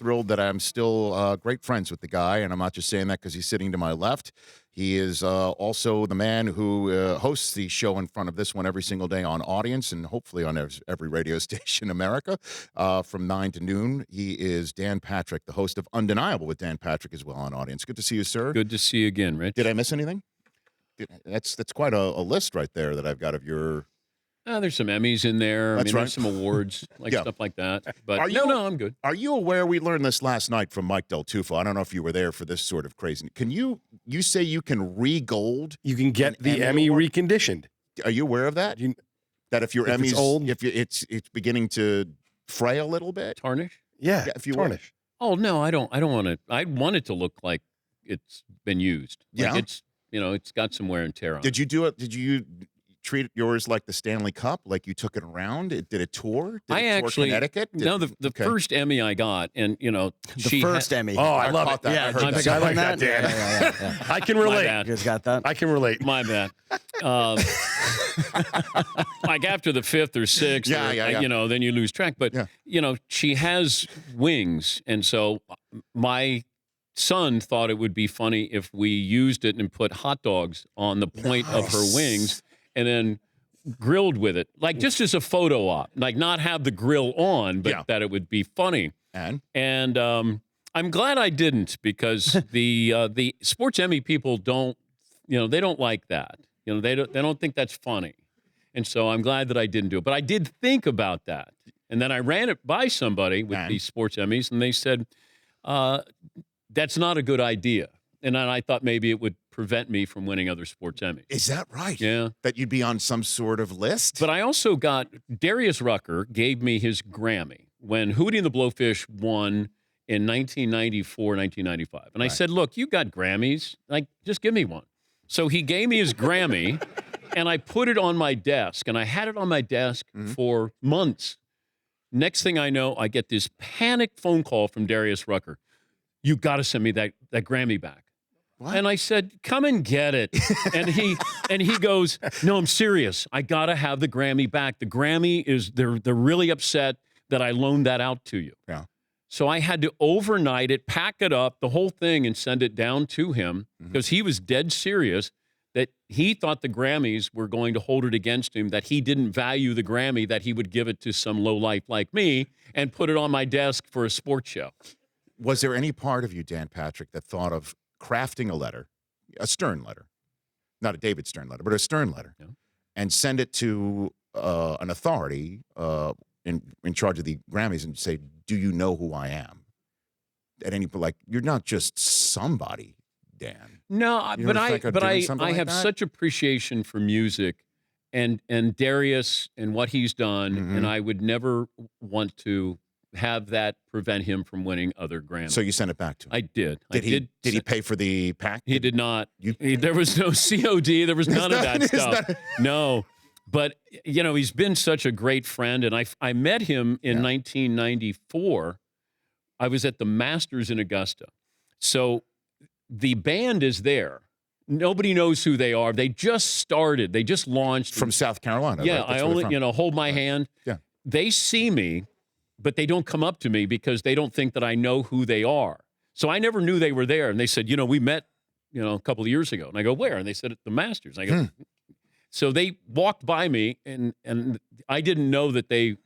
thrilled that I'm still great friends with the guy, and I'm not just saying that because he's sitting to my left. He is also the man who hosts the show in front of this one every single day on Audience and hopefully on every radio station in America from 9 to noon. He is Dan Patrick, the host of Undeniable with Dan Patrick as well on Audience. Good to see you, sir. Good to see you again, Rich. Did I miss anything? That's quite a list right there that I've got of your... There's some Emmys in there. That's There's some awards, Yeah. stuff like that. But No, I'm good. Are you aware, we learned this last night from Mike Del Tufo. I don't know if you were there for this sort of crazy. Can you say you can re-gold? You can get the Emmy award? reconditioned. Are you aware of that? That if your If Emmy's it's old? if it's beginning to fray a little bit? Tarnish? Yeah, If you tarnish. Oh, no, I don't want it. I want it to look like it's been used. Like Yeah? it's, it's got some wear and tear on it. Did you do it? Did you treat yours like the Stanley Cup? Like you took it around? Did it tour? Did it tour Connecticut? The first Emmy I got, and, The first Emmy. Oh, I love it. that. Yeah, I heard did you that. guys I like on that, Dan. Yeah. I can My relate. bad. You guys got that? I can relate. My bad. Like after the fifth or sixth, Yeah. then you lose track. But, she has wings. And so my son thought it would be funny if we used it and put hot dogs on the point of her wings and then grilled with it. Like just as a photo op. Like not have the grill on, but that it would be funny. And I'm glad I didn't because the Sports Emmy people don't, they don't like that. They don't think that's funny. And so I'm glad that I didn't do it. But I did think about that. And then I ran it by somebody with the Sports Emmys, and they said, that's not a good idea. And then I thought maybe it would prevent me from winning other Sports Emmys. Is that right? Yeah. That you'd be on some sort of list? But I also got, Darius Rucker gave me his Grammy when Hootie and the Blowfish won in 1994, 1995. And I said, look, you got Grammys. Like, just give me one. So he gave me his Grammy, and I put it on my desk. And I had it on my desk for months. Next thing I know, I get this panicked phone call from Darius Rucker. You got to send me that Grammy back. What? And I said, come and get it. and he goes, no, I'm serious. I got to have the Grammy back. The Grammy is, they're really upset that I loaned that out to you. Yeah. So I had to overnight it, pack it up, the whole thing, and send it down to him because he was dead serious that he thought the Grammys were going to hold it against him, that he didn't value the Grammy, that he would give it to some lowlife like me and put it on my desk for a sports show. Was there any part of you, Dan Patrick, that thought of crafting a letter, a Stern letter, not a David Stern letter, but a Stern letter, and send it to an authority in charge of the Grammys and say, do you know who I am? At any point, like, you're not just somebody, Dan. No, You but never I think of doing something like have that? such appreciation for music and Darius and what he's done, and I would never want to have that prevent him from winning other Grammys. So you sent it back to him? I did. Did he pay for the pack? He did not. There was no COD. There was none of that stuff. No. But, he's been such a great friend, and I met him in 1994. I was at the Masters in Augusta. So the band is there. Nobody knows who they are. They just started. They just launched. From South Carolina, Yeah, right? That's I where they're only, from. hold my hand. Yeah. They see me, but they don't come up to me because they don't think that I know who they are. So I never knew they were there. And they said, we met, a couple of years ago. And I go, where? And they said, at the Masters. I go, So they walked by me, and I didn't know that they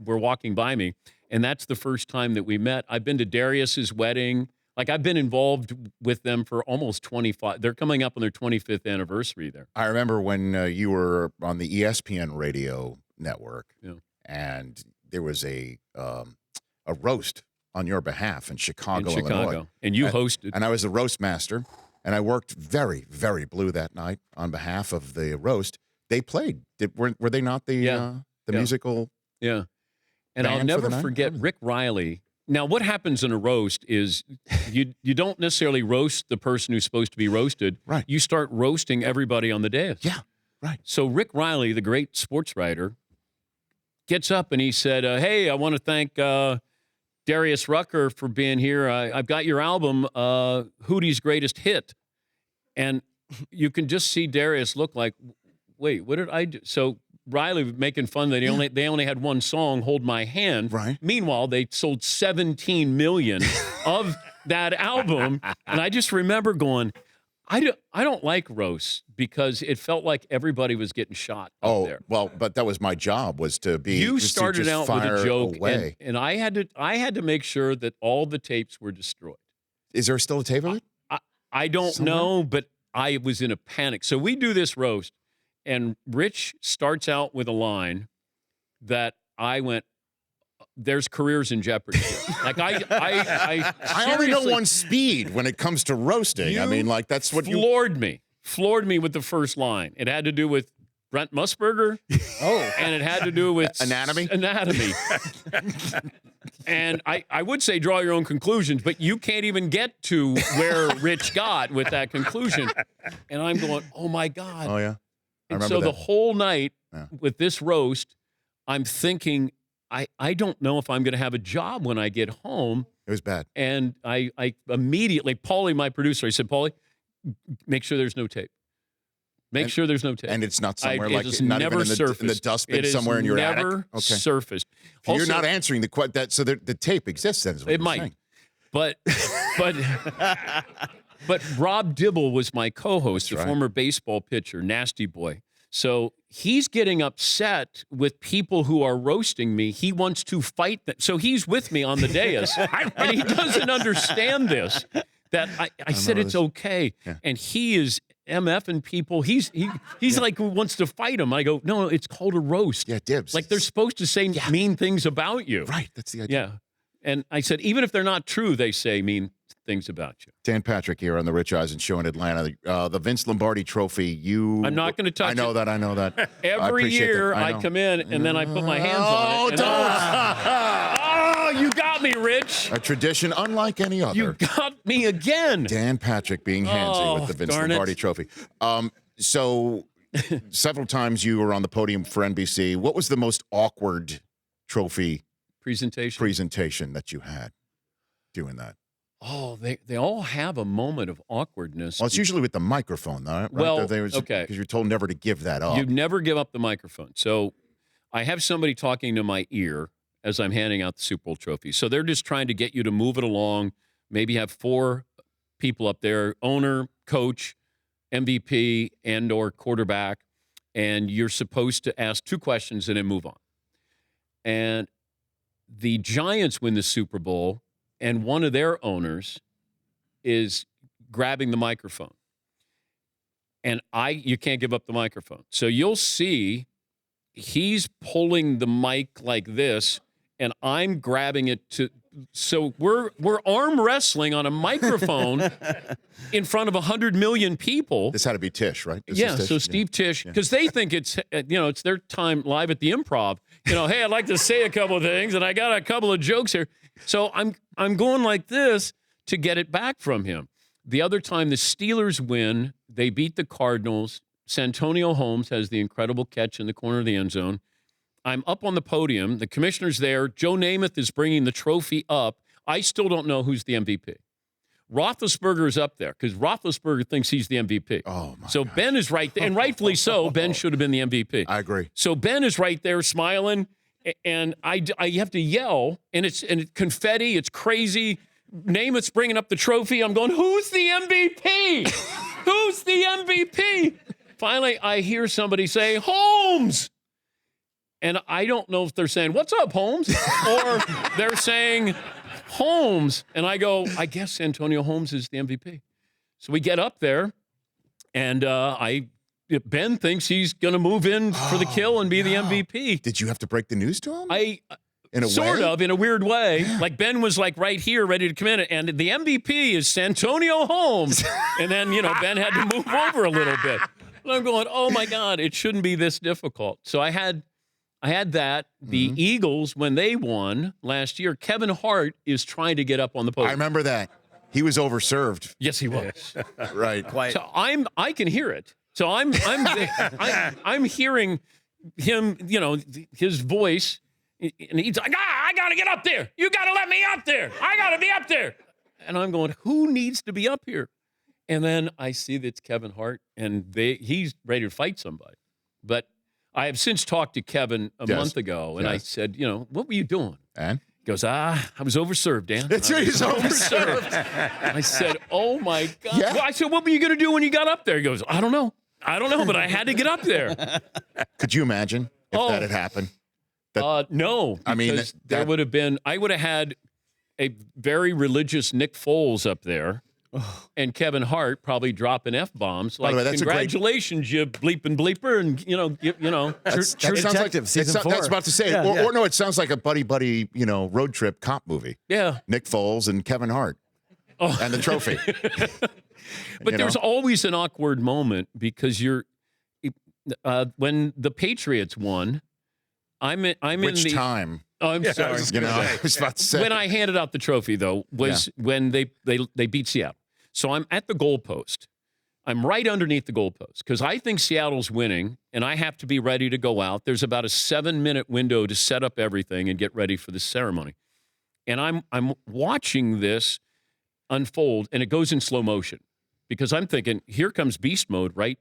were walking by me. And that's the first time that we met. I've been to Darius's wedding. Like, I've been involved with them for almost 25. They're coming up on their 25th anniversary there. I remember when you were on the ESPN radio network, and there was a roast on your behalf in Chicago, Illinois. And you hosted. And I was the roast master, and I worked very, very blue that night on behalf of the roast. They played. Were they not the musical? Yeah. And I'll never forget Rick Riley. Now, what happens in a roast is you don't necessarily roast the person who's supposed to be roasted. Right. You start roasting everybody on the dais. Yeah, right. So Rick Riley, the great sports writer, gets up and he said, hey, I want to thank Darius Rucker for being here. I've got your album, Hootie's Greatest Hit. And you can just see Darius look like, wait, what did I do? So Riley was making fun that they only had one song, "Hold My Hand." Right. Meanwhile, they sold 17 million of that album, and I just remember going, I don't like roasts because it felt like everybody was getting shot up there. Well, but that was my job, was to be. You was to started just out with a fire joke, away. and I had to make sure that all the tapes were destroyed. Is there still a tape of it? I don't Somewhere? know, but I was in a panic. So we do this roast, and Rich starts out with a line that I went, "There's careers in jeopardy here." Like I only know seriously- one speed when it comes to roasting. I mean, like, that's what you. floored me with the first line. It had to do with Brent Musburger. And it had to do with Anatomy? And I would say draw your own conclusions, but you can't even get to where Rich got with that conclusion. And I'm going, oh my God. Oh, yeah. I And remember so that. the whole night Yeah. with this roast, I'm thinking, I don't know if I'm going to have a job when I get home. It was bad. And I immediately, Paulie, my producer, I said, Paulie, make sure there's no tape. Make sure there's no tape. And it's not somewhere it has not never even in the surfaced. dustbin It has somewhere in your attic. never Okay. surfaced. You're Also, not answering so the tape exists. Then is what It you're might. saying. But Rob Dibble was my co-host, the That's right. former baseball pitcher, Nasty Boy. So he's getting upset with people who are roasting me. He wants to fight them. So he's with me on the dais, and he doesn't understand this. That I said it's okay, and he is MFing people. He's like, who wants to fight him. I go, no, it's called a roast. Yeah, dibs. Like they're supposed to say mean things about you. Right. That's the idea. Yeah. And I said, even if they're not true, they say mean things about you. Dan Patrick here on the Rich Eisen Show in Atlanta. The Vince Lombardi Trophy. I'm not going to touch it. I know that. Every year I come in and then I put my hands on it. Oh, you got me, Rich. A tradition unlike any other. You got me again. Dan Patrick being handsy with the Vince darn it. Lombardi Trophy. So several times you were on the podium for NBC. What was the most awkward trophy Presentation. that you had doing that? Oh, they all have a moment of awkwardness. Well, it's usually with the microphone, though, right? Well, okay. Because you're told never to give that up. You never give up the microphone. So I have somebody talking to my ear as I'm handing out the Super Bowl trophy. So they're just trying to get you to move it along, maybe have 4 people up there, owner, coach, MVP, and or quarterback, and you're supposed to ask 2 questions and then move on. And the Giants win the Super Bowl, and one of their owners is grabbing the microphone. And you can't give up the microphone. So you'll see he's pulling the mic like this, and I'm grabbing it so we're arm wrestling on a microphone in front of 100 million people. This had to be Tish, right? So Steve Tish, because they think it's it's their time live at the Improv. Hey, I'd like to say a couple of things, and I got a couple of jokes here. So I'm going like this to get it back from him. The other time the Steelers win, they beat the Cardinals. Santonio Holmes has the incredible catch in the corner of the end zone. I'm up on the podium. The commissioner's there. Joe Namath is bringing the trophy up. I still don't know who's the MVP. Roethlisberger is up there because Roethlisberger thinks he's the MVP. Oh, my So gosh. Ben is right there, and rightfully so. Ben should have been the MVP. I agree. So Ben is right there smiling, and I have to yell, and it's confetti. It's crazy. Namath's bringing up the trophy. I'm going, who's the MVP? Who's the MVP? Finally, I hear somebody say, Holmes. And I don't know if they're saying, what's up, Holmes? Or they're saying, Holmes. And I go, I guess Antonio Holmes is the MVP. So we get up there, and Ben thinks he's going to move in for the kill and be the MVP. Did you have to break the news to him? In a Sort way? of, in a weird way. Like Ben was like right here, ready to come in, and the MVP is Santonio Holmes. And then, Ben had to move over a little bit. And I'm going, oh my God, it shouldn't be this difficult. So I had that. The Eagles, when they won last year, Kevin Hart is trying to get up on the podium. I remember that. He was overserved. Yes, he was. Right. Quite. So I can hear it. So I'm hearing him, his voice, and he's like, I got to get up there. You got to let me up there. I got to be up there. And I'm going, who needs to be up here? And then I see that it's Kevin Hart, and he's ready to fight somebody. But I have since talked to Kevin a month ago, and I said, what were you doing? And? He goes, I was overserved, Dan. He's overserved. I said, oh, my God. Yeah. Well, I said, what were you going to do when you got up there? He goes, I don't know, but I had to get up there. Could you imagine if that had happened? No. I mean, there would have been, I would have had a very religious Nick Foles up there. And Kevin Hart probably dropping F-bombs like, congratulations, you bleeping bleeper, and True Detective season 4. That's about to say, or no, it sounds like a buddy, road trip cop movie. Yeah, Nick Foles and Kevin Hart, and the trophy. But there's always an awkward moment because when the Patriots won, I'm in the time. Oh, I'm sorry. I was about to say. When I handed out the trophy, though, was when they beat Seattle. So I'm at the goalpost. I'm right underneath the goalpost because I think Seattle's winning, and I have to be ready to go out. There's about a 7-minute window to set up everything and get ready for the ceremony. And I'm watching this unfold, and it goes in slow motion because I'm thinking, here comes beast mode, right?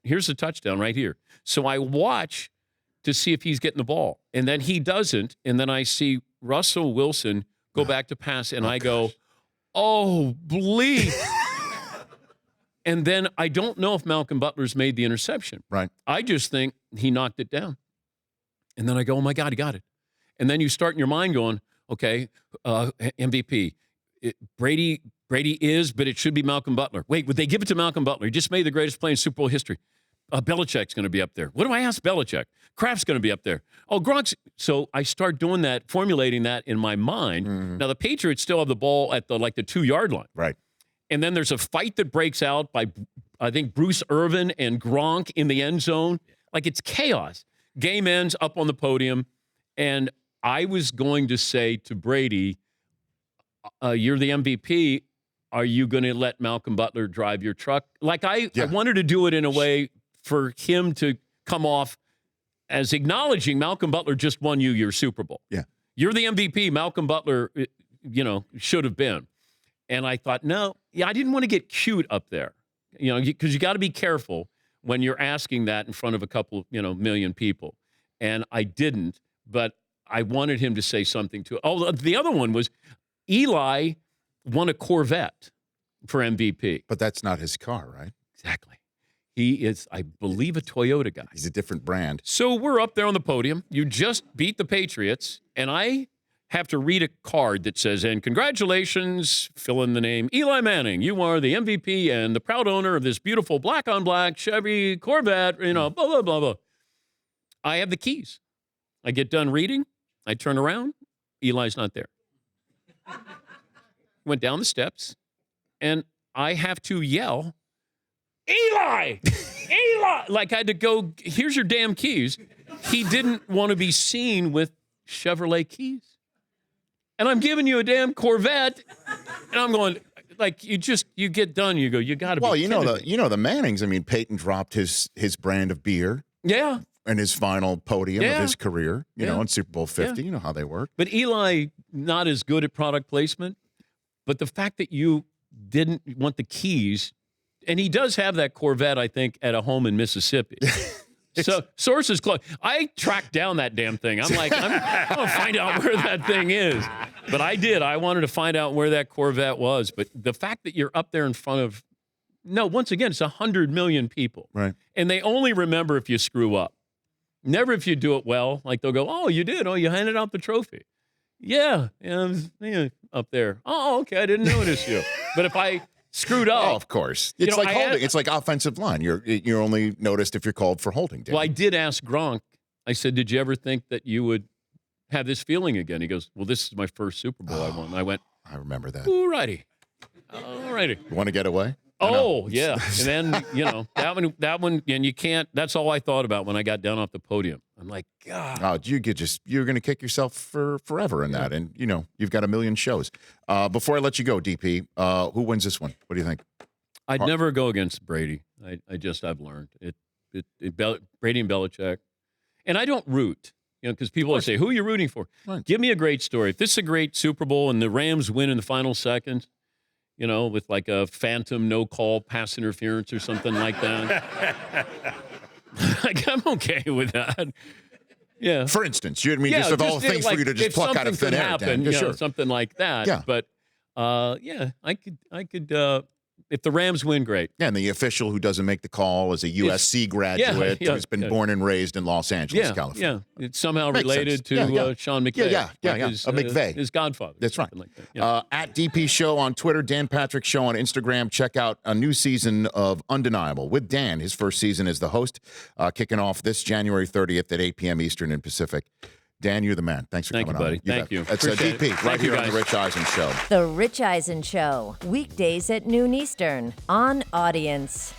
Here's the touchdown right here. So I watch to see if he's getting the ball. And then he doesn't. And then I see Russell Wilson go back to pass, and I go, oh, bleep. And then I don't know if Malcolm Butler's made the interception. Right. I just think he knocked it down. And then I go, oh, my God, he got it. And then you start in your mind going, okay, MVP. Brady is, but it should be Malcolm Butler. Wait, would they give it to Malcolm Butler? He just made the greatest play in Super Bowl history. Belichick's going to be up there. What do I ask Belichick? Kraft's going to be up there. Oh, Gronk's. So I start doing that, formulating that in my mind. Mm-hmm. Now, the Patriots still have the ball at the 2-yard line. Right. And then there's a fight that breaks out by, I think, Bruce Irvin and Gronk in the end zone. Like, it's chaos. Game ends up on the podium. And I was going to say to Brady, you're the MVP. Are you going to let Malcolm Butler drive your truck? Like, I wanted to do it in a way for him to come off as acknowledging Malcolm Butler just won you your Super Bowl. Yeah. You're the MVP. Malcolm Butler, should have been. And I thought, no, I didn't want to get cute up there, because you got to be careful when you're asking that in front of a couple, million people. And I didn't, but I wanted him to say something to it. Oh, the other one was Eli won a Corvette for MVP. But that's not his car, right? Exactly. He is, I believe, a Toyota guy. He's a different brand. So we're up there on the podium. You just beat the Patriots, and I have to read a card that says, and congratulations, fill in the name, Eli Manning. You are the MVP and the proud owner of this beautiful black-on-black Chevy Corvette, blah, blah, blah, blah. I have the keys. I get done reading. I turn around. Eli's not there. Went down the steps, and I have to yell, Eli! Eli! Like, I had to go, here's your damn keys. He didn't want to be seen with Chevrolet keys. And I'm giving you a damn Corvette. And I'm going, like, you get done, you go, you got to be kidding me. The Mannings, I mean, Peyton dropped his brand of beer. Yeah. And his final podium of his career, in Super Bowl 50. You know how they work. But Eli, not as good at product placement. But the fact that you didn't want the keys, and he does have that Corvette, I think, at a home in Mississippi. So sources close. I tracked down that damn thing. I'm like, I'm going to find out where that thing is. But I did. I wanted to find out where that Corvette was. But the fact that you're up there in front of, once again, it's 100 million people. Right. And they only remember if you screw up. Never if you do it well. Like, they'll go, oh, you did. Oh, you handed out the trophy. Yeah, up there. Oh, okay, I didn't notice you. But if I screwed up, of course, it's like holding. It's like offensive line. You're only noticed if you're called for holding. Dan. Well, I did ask Gronk. I said, "Did you ever think that you would have this feeling again?" He goes, "Well, this is my first Super Bowl I won." I went, "I remember that." Alrighty. You want to get away? Oh, yeah. And then, that one, and you can't, that's all I thought about when I got down off the podium. I'm like, God. Oh, you're going to kick yourself for forever in that. And, you've got a million shows. Before I let you go, DP, who wins this one? What do you think? I'd never go against Brady. I've learned. Brady and Belichick. And I don't root, because people always say, who are you rooting for? Right. Give me a great story. If this is a great Super Bowl and the Rams win in the final seconds, with like a phantom no-call pass interference or something like that. I'm okay with that. Yeah. For instance, just of all things for you to just pluck out of thin air. Happen, Dan. Sure. Something like that. Yeah. But I could. If the Rams win, great. Yeah, and the official who doesn't make the call is a USC graduate who's been born and raised in Los Angeles, California. Yeah, it's somehow Makes related sense. to Sean McVay. A McVay. His godfather. That's right. Like that. At DP Show on Twitter, Dan Patrick Show on Instagram. Check out a new season of Undeniable with Dan. His first season as the host, kicking off this January 30th at 8 p.m. Eastern and Pacific. Dan, you're the man. Thanks for coming on. Buddy. Thank you. That's DP right here on The Rich Eisen Show. The Rich Eisen Show, weekdays at noon Eastern on Audience.